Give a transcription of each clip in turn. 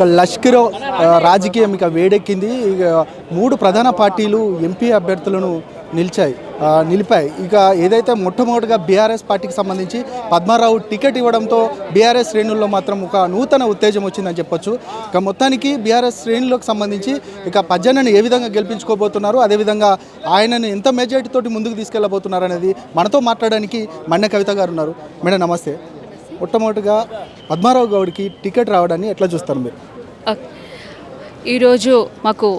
లష్కర్ రాజకీయం ఇక వేడెక్కింది. ఇక 3 ప్రధాన పార్టీలు ఎంపీ అభ్యర్థులను నిలిపాయి. ఇక ఏదైతే మొట్టమొదటిగా బీఆర్ఎస్ పార్టీకి సంబంధించి పద్మారావు టికెట్ ఇవ్వడంతో బీఆర్ఎస్ శ్రేణుల్లో మాత్రం ఒక నూతన ఉత్తేజం వచ్చిందని చెప్పొచ్చు. ఇక మొత్తానికి బీఆర్ఎస్ శ్రేణులకు సంబంధించి ఇక పజ్జన్నను ఏ విధంగా గెలిపించుకోబోతున్నారు, అదేవిధంగా ఆయనను ఎంత మెజారిటీతోటి ముందుకు తీసుకెళ్లబోతున్నారు అనేది మనతో మాట్లాడడానికి మన్నె కవిత గారు ఉన్నారు. మేడం నమస్తే. మొట్టమొదటిగా పద్మారావు గౌడ్కి టికెట్ రావడాన్ని ఎట్లా చూస్తారు మీరు? ఈరోజు మాకు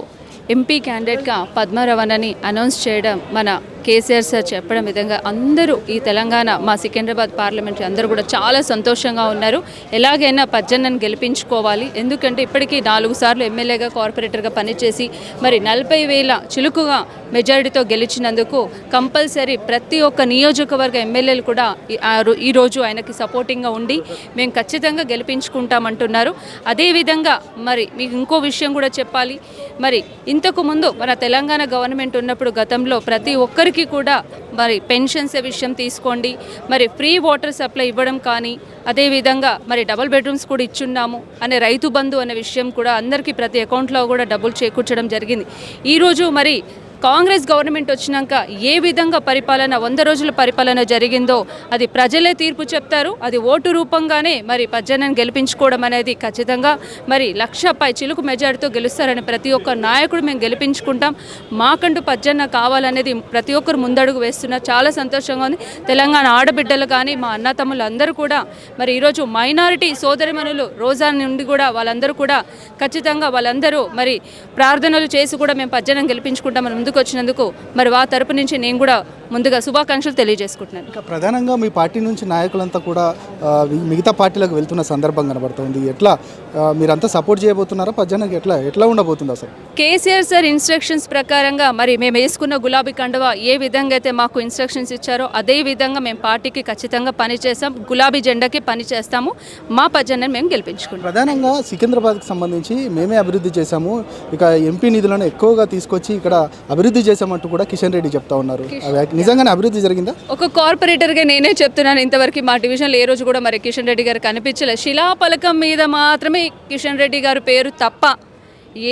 ఎంపీ క్యాండిడేట్గా పద్మారావణని అనౌన్స్ చేయడం మన కేసీఆర్ సార్ చెప్పడం విధంగా అందరూ ఈ తెలంగాణ మా సికింద్రాబాద్ పార్లమెంటరీ అందరూ కూడా చాలా సంతోషంగా ఉన్నారు. ఎలాగైనా పజ్జన్నను గెలిపించుకోవాలి. ఎందుకంటే ఇప్పటికీ 4 సార్లు ఎమ్మెల్యేగా కార్పొరేటర్గా పనిచేసి మరి 40,000 చిలుకుగా మెజారిటీతో గెలిచినందుకు కంపల్సరీ ప్రతి ఒక్క నియోజకవర్గ ఎమ్మెల్యేలు కూడా ఈరోజు ఆయనకి సపోర్టింగ్గా ఉండి మేము ఖచ్చితంగా గెలిపించుకుంటామంటున్నారు. అదేవిధంగా మరి మీకు ఇంకో విషయం కూడా చెప్పాలి. మరి ఇంతకు ముందు మన తెలంగాణ గవర్నమెంట్ ఉన్నప్పుడు గతంలో ప్రతి ఒక్కరికి కూడా మరి పెన్షన్స్ విషయం తీసుకోండి, మరి ఫ్రీ వాటర్ సప్లై ఇవ్వడం కానీ, అదేవిధంగా మరి డబుల్ బెడ్రూమ్స్ కూడా ఇచ్చున్నాము అనే రైతు బంధు అనే విషయం కూడా అందరికీ ప్రతి అకౌంట్లో కూడా డబ్బులు చేకూర్చడం జరిగింది. ఈరోజు మరి కాంగ్రెస్ గవర్నమెంట్ వచ్చినాక ఏ విధంగా పరిపాలన 100 రోజుల పరిపాలన జరిగిందో అది ప్రజలే తీర్పు చెప్తారు. అది ఓటు రూపంగానే మరి పజ్జన్నను గెలిపించుకోవడం అనేది ఖచ్చితంగా మరి 1,00,000 చిలుకు మెజారిటీతో గెలుస్తారని ప్రతి ఒక్క నాయకుడు మేము గెలిపించుకుంటాం. మాకంటూ పజ్జన్న కావాలనేది ప్రతి ఒక్కరు ముందడుగు వేస్తున్నారు. చాలా సంతోషంగా ఉంది. తెలంగాణ ఆడబిడ్డలు కానీ మా అన్నతమ్ములు అందరూ కూడా మరి ఈరోజు మైనారిటీ సోదరిమణులు రోజా నుండి కూడా వాళ్ళందరూ కూడా ఖచ్చితంగా వాళ్ళందరూ మరి ప్రార్థనలు చేసి కూడా మేము పజ్జన్నను గెలిపించుకుంటామని ముందుకు వచ్చినందుకు మరి వా తరపు నుంచి నేను కూడా ముందుగా శుభాకాంక్షలు తెలియజేసుకుంటున్నాను. ఇంకా ప్రధానంగా మీ పార్టీ నుంచి నాయకులంతా కూడా మిగతా పార్టీలకు వెళ్తున్న సందర్భం కనబడుతుంది. ఎట్లా మీరంతా సపోర్ట్ చేయబోతున్నారా? పజ్జన్నకి ఎట్లా ఉండబోతుంది అసలు? కేసీఆర్ సార్ ఇన్స్ట్రక్షన్స్ ప్రకారంగా మరి మేము వేసుకున్న గులాబీ కండువా ఏ విధంగా అయితే మాకు ఇన్స్ట్రక్షన్స్ ఇచ్చారో అదే విధంగా మేము పార్టీకి ఖచ్చితంగా పనిచేస్తాం. గులాబీ జెండాకి పనిచేస్తాము. మా పజ్జన్నని మేము గెలిపించుకుంటాం. ప్రధానంగా సికింద్రాబాద్కి సంబంధించి మేమే అభివృద్ధి చేశాము, ఇక ఎంపీ నిధులను ఎక్కువగా తీసుకొచ్చి ఇక్కడ అభివృద్ధి చేశామంటూ కూడా కిషన్ రెడ్డి చెప్తా ఉన్నారు. నిజంగానే అభివృద్ధి జరిగిందా? ఒక కార్పొరేటర్గా నేనే చెప్తున్నాను, ఇంతవరకు మా డివిజన్లో ఏ రోజు కూడా మరి కిషన్ రెడ్డి గారు కనిపించలేదు. శిలాపలకం మీద మాత్రమే కిషన్ రెడ్డి గారి పేరు తప్ప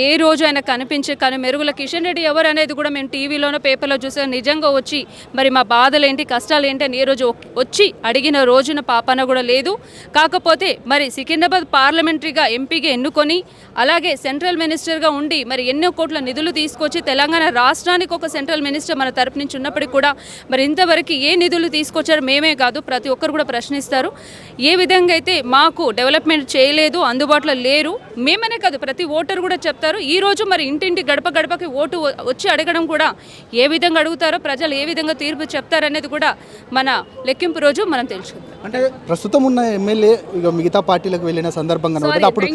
ఏ రోజు ఆయన కనిపించే కానీ మెరుగుల కిషన్ రెడ్డి ఎవరు అనేది కూడా మేము టీవీలోనో పేపర్లో చూసాం. నిజంగా వచ్చి మరి మా బాధలు ఏంటి కష్టాలు ఏంటి అని ఏ రోజు వచ్చి అడిగిన రోజున పాపన కూడా లేదు. కాకపోతే మరి సికింద్రాబాద్ పార్లమెంటరీగా ఎంపీగా ఎన్నుకొని అలాగే సెంట్రల్ మినిస్టర్గా ఉండి మరి ఎన్నో కోట్ల నిధులు తీసుకొచ్చి తెలంగాణ రాష్ట్రానికి ఒక సెంట్రల్ మినిస్టర్ మన తరపు నుంచి ఉన్నప్పటికీ కూడా మరి ఇంతవరకు ఏ నిధులు తీసుకొచ్చారు మేమే కాదు ప్రతి ఒక్కరు కూడా ప్రశ్నిస్తారు. ఏ విధంగా అయితే మాకు డెవలప్మెంట్ చేయలేదు, అందుబాటులో లేరు మేమనే కాదు ప్రతి ఓటర్ కూడా చెప్తారు. ఈ రోజు మరి ఇంటింటి గడప గడపకి ఓటు వచ్చి అడగడం కూడా ఏ విధంగా అడుగుతారో ప్రజలు ఏ విధంగా తీర్పు చెప్తారనేది కూడా మన లెక్కింపు రోజు మనం తెలుసుకుందాం. అంటే ప్రస్తుతం ఉన్న ఎమ్మెల్యే ఇక మిగతా పార్టీలకు వెళ్ళిన సందర్భంగా అప్పుడు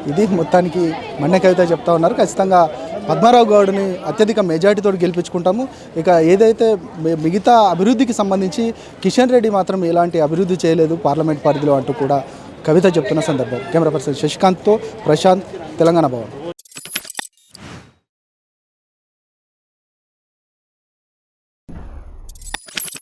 ఇది మొత్తానికి మన్నె కవిత చెప్తా ఉన్నారు. ఖచ్చితంగా పద్మారావు గౌడ్ని అత్యధిక మెజారిటీతో గెలిపించుకుంటాము. ఇక ఏదైతే మిగతా అభివృద్ధికి సంబంధించి కిషన్ రెడ్డి మాత్రం ఎలాంటి అభివృద్ధి చేయలేదు పార్లమెంట్ పరిధిలో అంటూ కూడా కవిత చెప్తున్న సందర్భం. కెమెరా పర్సన్ శశికాంత్తో ప్రశాంత్, తెలంగాణ భవన్.